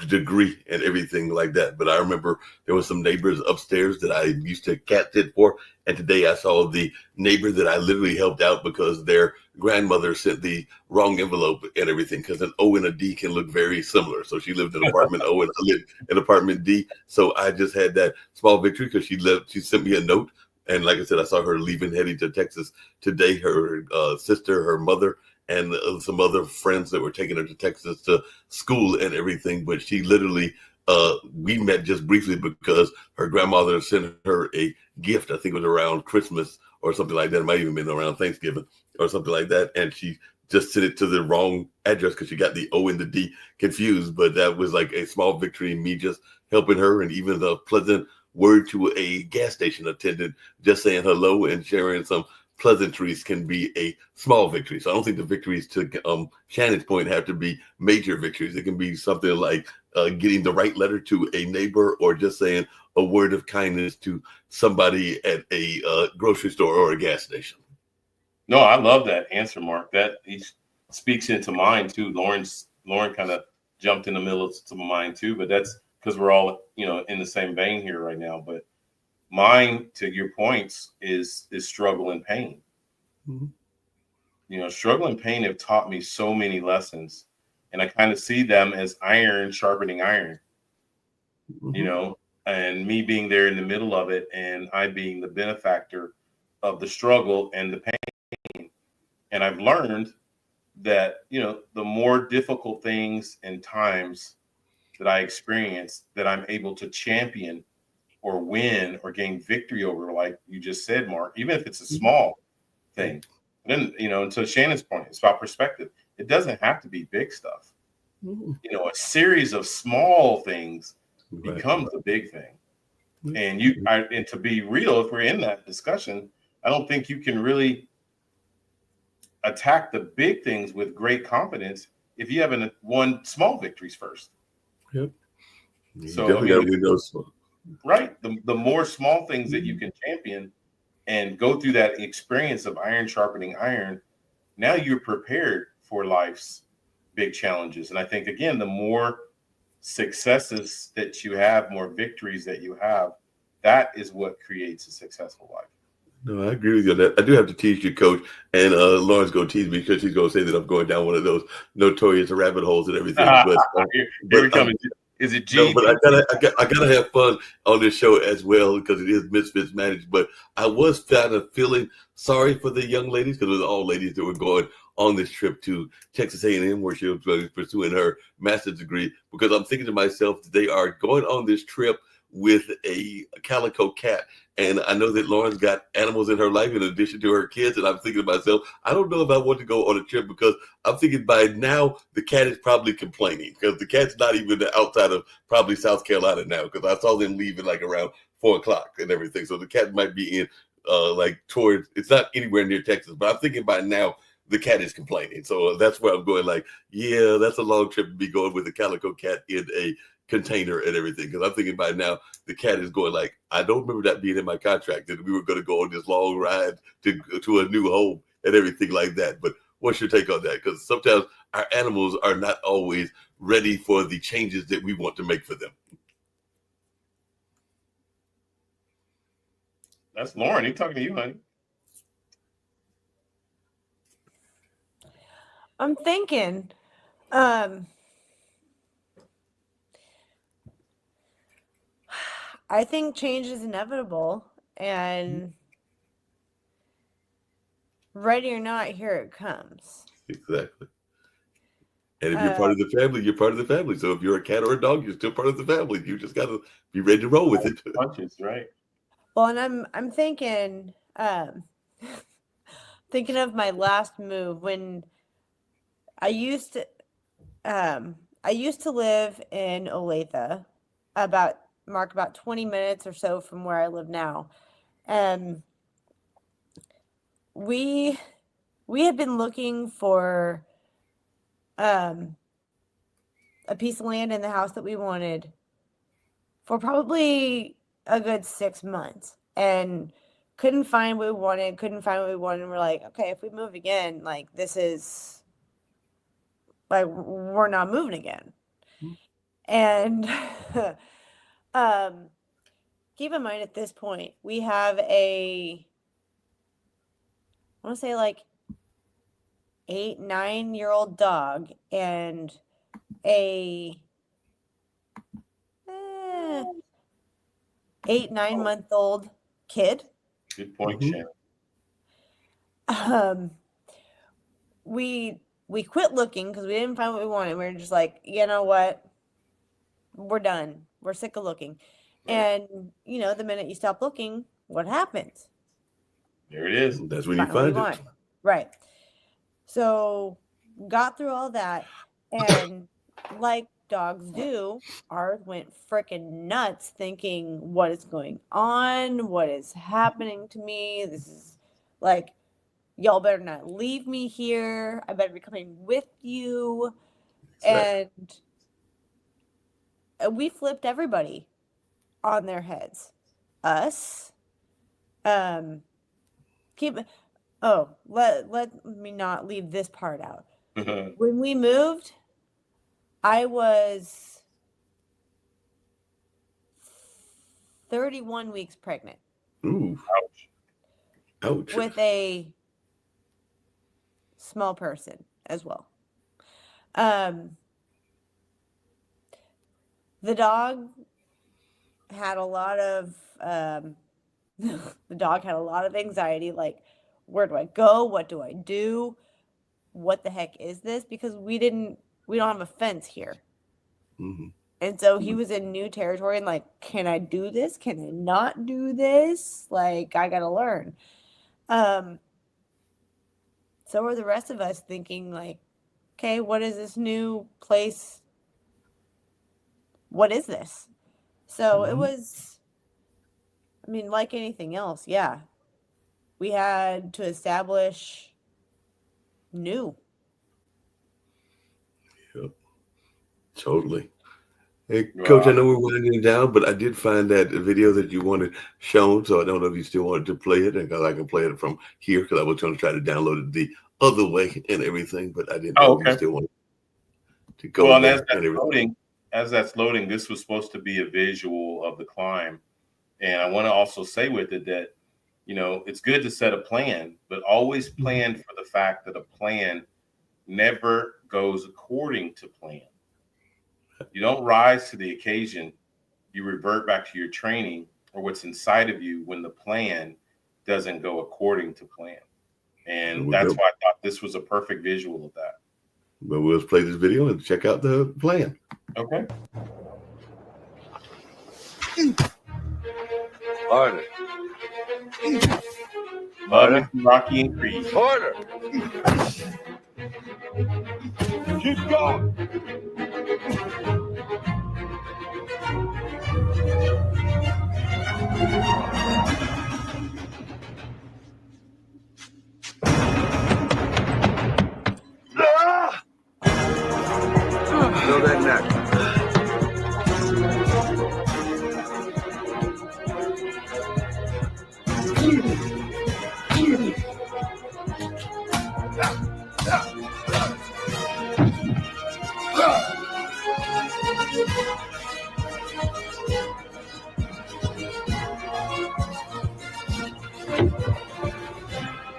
C: degree and everything like that. But I remember there was some neighbors upstairs that I used to cat sit for. And today I saw the neighbor that I literally helped out because their grandmother sent the wrong envelope and everything, because an O and a D can look very similar. So she lived in apartment O and I lived in apartment D. So I just had that small victory because she sent me a note. And like I said, I saw her leaving, heading to Texas today. Her sister, her mother, and some other friends that were taking her to Texas to school and everything. But she literally, we met just briefly because her grandmother sent her a gift. I think it was around Christmas or something like that. It might even been around Thanksgiving or something like that. And she just sent it to the wrong address because she got the O and the D confused. But that was like a small victory in me just helping her, and even the pleasant word to a gas station attendant, just saying hello and sharing some pleasantries can be a small victory. So I don't think the victories, to Shannon's point, have to be major victories. It can be something like getting the right letter to a neighbor, or just saying a word of kindness to somebody at a grocery store or a gas station.
A: No, I love that answer, Mark. That he speaks into mine too. Lauren kind of jumped in the middle of mine too, but that's because we're all in the same vein here right now. But mine, to your points, is struggle and pain. Mm-hmm. Struggle and pain have taught me so many lessons, and I kind of see them as iron sharpening iron. Mm-hmm. And me being there in the middle of it, and I being the benefactor of the struggle and the pain. And I've learned that, the more difficult things and times that I experience, that I'm able to champion or win or gain victory over, like you just said, Mark, even if it's a small thing. Then, to Shannon's point, it's about perspective. It doesn't have to be big stuff. A series of small things becomes a big thing. And and to be real, if we're in that discussion, I don't think you can really attack the big things with great confidence if you haven't won small victories first.
C: Yep.
A: So definitely got to win those. Right. The more small things that you can champion and go through that experience of iron sharpening iron, now you're prepared for life's big challenges. And I think, again, the more successes that you have, more victories that you have, that is what creates a successful life. No, I agree with you on that. I do have to tease you, Coach, and Lauren's going to tease me because she's going to say that I'm going down one of those notorious rabbit holes and everything. But here we come. Is it G? No, but I gotta have fun on this show as well, because it is Misfits managed. But I was kind of feeling sorry for the young ladies, because it was all ladies that were going on this trip to Texas A&M, where she was pursuing her master's degree. Because I'm thinking to myself, they are going on this trip with a calico cat. And I know that Lauren's got animals in her life in addition to her kids. And I'm thinking to myself, I don't know if I want to go on a trip, because I'm thinking by now the cat is probably complaining, because the cat's not even outside of probably South Carolina now, because I saw them leaving like around 4:00 and everything. So the cat might be in towards, it's not anywhere near Texas, but I'm thinking by now the cat is complaining. So that's where I'm going, like, yeah, that's a long trip to be going with a calico cat in a container and everything, because I'm thinking by now the cat is going like, I don't remember that being in my contract, that we were going to go on this long ride to a new home and everything like that. But what's your take on that? Because sometimes our animals are not always ready for the changes that we want to make for them. That's Lauren. He's talking to you, honey.
B: I'm thinking, I think change is inevitable, and ready or not, here it comes.
C: Exactly. And if you're part of the family, you're part of the family. So if you're a cat or a dog, you're still part of the family. You just got to be ready to roll with it. Punches, right?
B: Well, and I'm thinking, thinking of my last move when I used to live in Olathe, about 20 minutes or so from where I live now. And we had been looking for a piece of land in the house that we wanted for probably a good 6 months, and couldn't find what we wanted. And we're like, okay, if we move again, like, this is like, we're not moving again. And keep in mind at this point, we have I want to say like 8-9-year-old dog and a 8-9-month-old kid.
A: Good point, Shannon.
B: We quit looking because we didn't find what we wanted. We were just like, you know what? We're done. We're sick of looking. Right. And the minute you stop looking, what happens?
A: There it is.
C: That's when you find it.
B: Right. So got through all that, and like dogs do, ours went freaking nuts thinking, what is going on? What is happening to me? This is like, y'all better not leave me here. I better be coming with you. Exactly. And we flipped everybody on their heads. Us. Let me not leave this part out. When we moved, I was 31 weeks pregnant.
C: Ooh. Ouch.
B: With a small person as well. The dog had a lot of anxiety, like, where do I go? What do I do? What the heck is this? Because we don't have a fence here. Mm-hmm. And so he was in new territory and like, can I do this? Can I not do this? Like, I got to learn. So were the rest of us thinking like, okay, what is this new place? What is this? So it was, like anything else. Yeah. We had to establish new.
C: Yep. Totally. Hey, Coach, I know we're winding down, but I did find that video that you wanted shown, so I don't know if you still wanted to play it, because I can play it from here, because I was going to try to download it the other way and everything, but I didn't know if you still wanted to go.
A: Well, as that's loading, this was supposed to be a visual of the climb, and I want to also say with it that, it's good to set a plan, but always plan for the fact that a plan never goes according to plan. You don't rise to the occasion. You revert back to your training or what's inside of you when the plan doesn't go according to plan. And that's why I thought this was a perfect visual of that.
C: But we'll play this video and check out the plan.
A: Okay.
D: Harder.
A: Harder. Rocky and Creed.
D: Harder. Keep going. Feel that neck.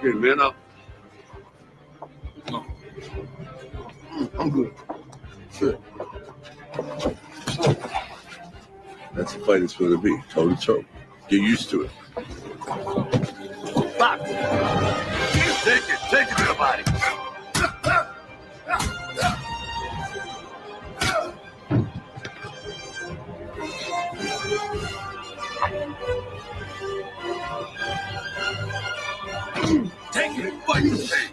D: Hey, man up. I'm good. Shit. That's the fight it's going to be, toe to toe. Get used to it. Stop. Take it to the body. Take it, fight the thing.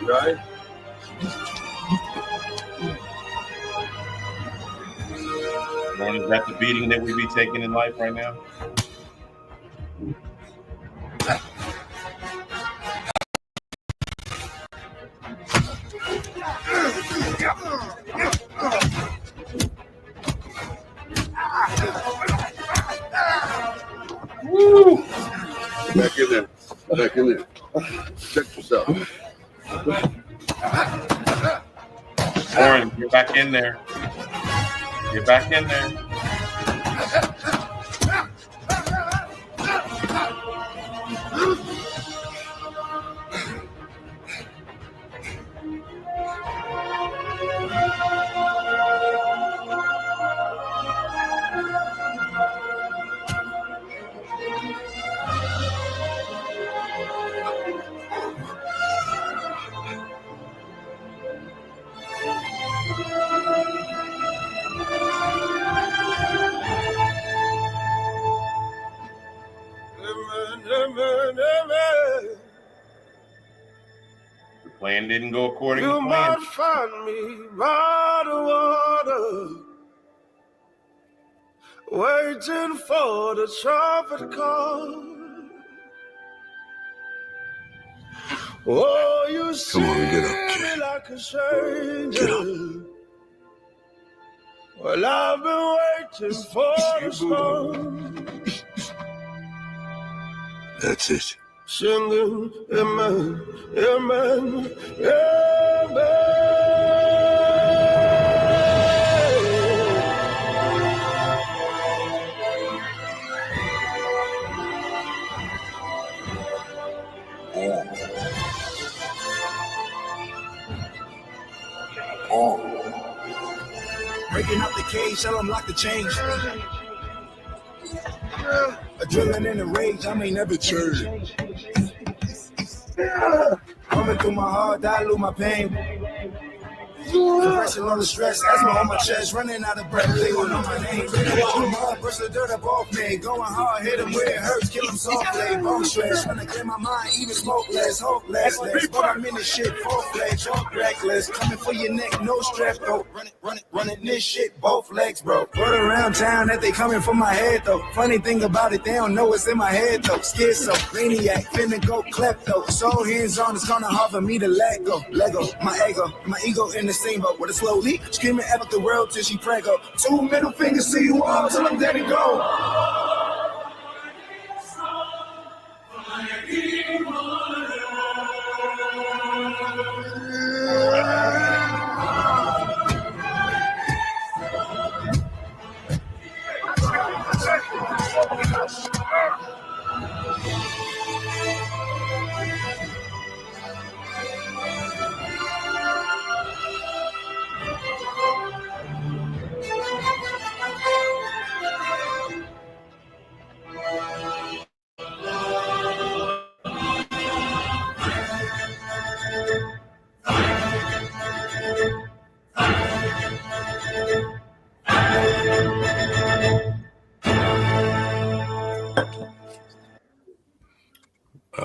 D: You all right?
A: Is that the beating that we be taking in life right now?
D: Woo! Back in there. Back in there. Check yourself.
A: Warren, you're back in. in there. Get back in there. The plan didn't go according to plan.
E: You might find me by the water, waiting for the trumpet call. Oh, you see me like a stranger. Well, I've been waiting for the storm.
D: That's it.
E: Singing, amen, amen, amen.
F: Breaking out the cage, tell them lock the change. Adrenaline in the rage, I may never change. Coming through my heart, dilute my pain. Compressing all the stress, asthma on my chest, running out of breath, they gon' know my name. Mud, brush the dirt up off me, going hard, hit them where it hurts, kill them softly. Bone stretch, trying to clear my mind, even smokeless, hopeless. But I'm in this shit, full-fledged, reckless. Coming for your neck, no strap, though. Running this shit, both legs, bro. Word around town that they coming for my head, though. Funny thing about it, they don't know what's in my head, though. Schizo, maniac, finna go klepto. So hands-on, it's kinda hard for me to let go. Lego, my ego in the steamboat with a slowly screaming at the world till she prego. 2 middle fingers to you all till I'm dead and go.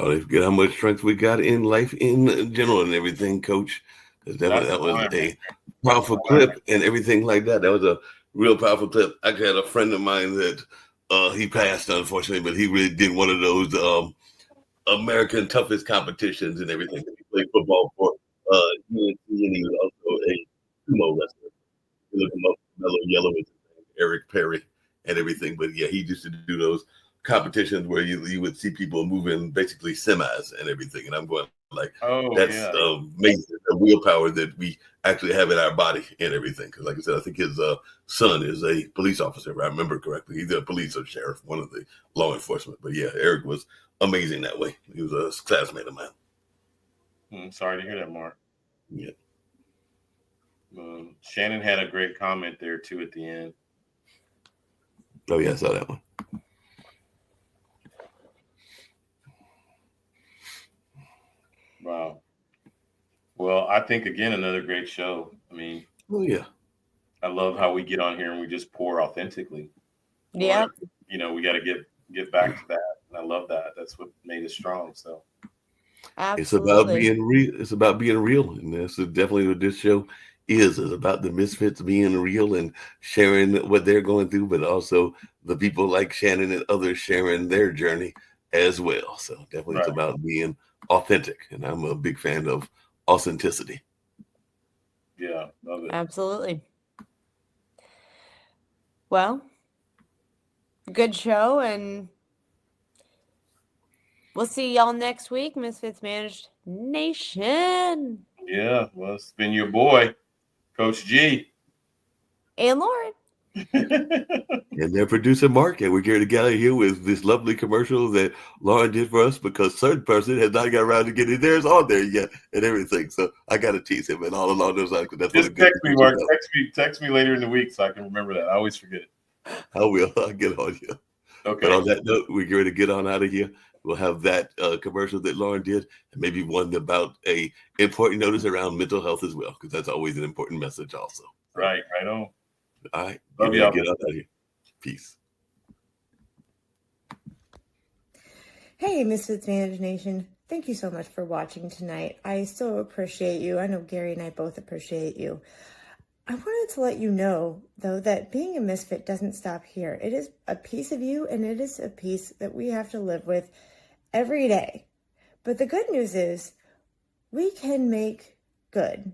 C: They forget how much strength we got in life in general and everything, Coach. Because that was a powerful clip and everything like that. That was a real powerful clip. I had a friend of mine that he passed, unfortunately, but he really did one of those American toughest competitions and everything. He played football for UNC, and he was also a sumo wrestler. You look him up, Mellow Yellow is his name, Eric Perry and everything. But yeah, he used to do those competitions where you would see people moving basically semis and everything. And I'm going like, that's amazing, the willpower that we actually have in our body and everything. Because like I said, I think his son is a police officer, if I remember correctly. He's a police or sheriff, one of the law enforcement. But yeah, Eric was amazing that way. He was a classmate of mine.
A: Sorry to hear that, Mark.
C: Yeah.
A: Shannon had a great comment there too at the end.
C: Oh yeah, I saw that one.
A: Wow. Well, I think again another great show. I mean,
C: oh yeah,
A: I love how we get on here and we just pour authentically.
B: Yeah.
A: You know, we got to get back to that, and I love that. That's what made us strong. So.
B: Absolutely.
C: It's about being real. It's about being real, and that's definitely what this show is. It's about the Misfits being real and sharing what they're going through, but also the people like Shannon and others sharing their journey as well. So definitely, It's about being authentic, and I'm a big fan of authenticity.
A: Yeah, love it.
B: Absolutely. Well, good show, and we'll see y'all next week, Misfits Managed Nation.
A: Yeah, well, it's been your boy, Coach G.
B: And Lauren.
C: And their producer Mark, and we're here together here with this lovely commercial that Lauren did for us because certain person has not got around to getting theirs on there yet and everything. So I got to tease him and all along those lines. That's
A: Just text me, Mark. Text me later in the week so I can remember that. I always forget it.
C: I will. I'll get on you.
A: Okay.
C: But on that note, we're going to get on out of here. We'll have that commercial that Lauren did, and maybe one about a important notice around mental health as well, because that's always an important message also.
A: Right on.
C: All right.
A: Love y'all.
C: Get on out of here. Peace.
B: Hey, Misfits Managed Nation. Thank you so much for watching tonight. I so appreciate you. I know Gary and I both appreciate you. I wanted to let you know, though, that being a misfit doesn't stop here. It is a piece of you, and it is a piece that we have to live with every day. But the good news is we can make good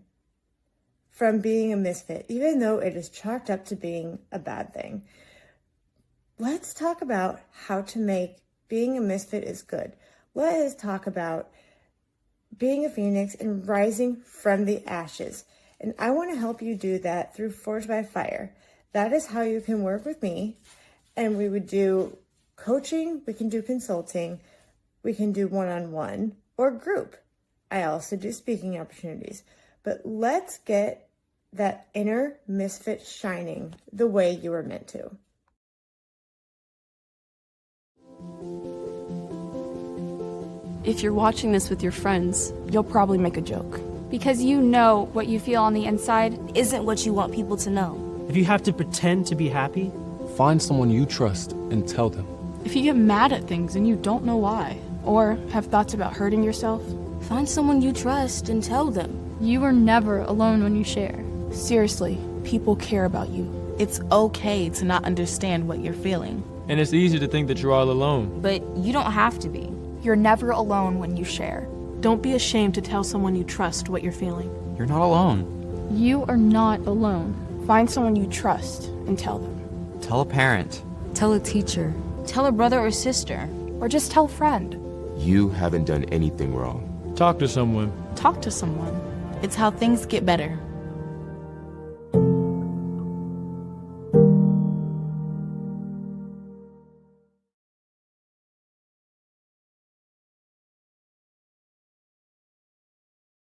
B: from being a misfit, even though it is chalked up to being a bad thing. Let's talk about how to make being a misfit is good. Let us talk about being a phoenix and rising from the ashes. And I want to help you do that through Forged by Fire. That is how you can work with me. And we would do coaching, we can do consulting, we can do one-on-one or group. I also do speaking opportunities. But let's get that inner misfit shining the way you were meant to.
G: If you're watching this with your friends, you'll probably make a joke.
H: Because you know what you feel on the inside
I: isn't what you want people to know.
J: If you have to pretend to be happy,
K: find someone you trust and tell them.
G: If you get mad at things and you don't know why, or have thoughts about hurting yourself,
I: find someone you trust and tell them.
H: You are never alone when you share.
G: Seriously, people care about you.
L: It's okay to not understand what you're feeling.
K: And it's easy to think that you're all alone.
L: But you don't have to be.
H: You're never alone when you share.
G: Don't be ashamed to tell someone you trust what you're feeling.
K: You're not alone.
H: You are not alone.
G: Find someone you trust and tell them.
K: Tell a parent.
I: Tell a teacher.
L: Tell a brother or sister.
H: Or just tell a friend.
M: You haven't done anything wrong.
K: Talk to someone.
G: Talk to someone.
L: It's how things get better.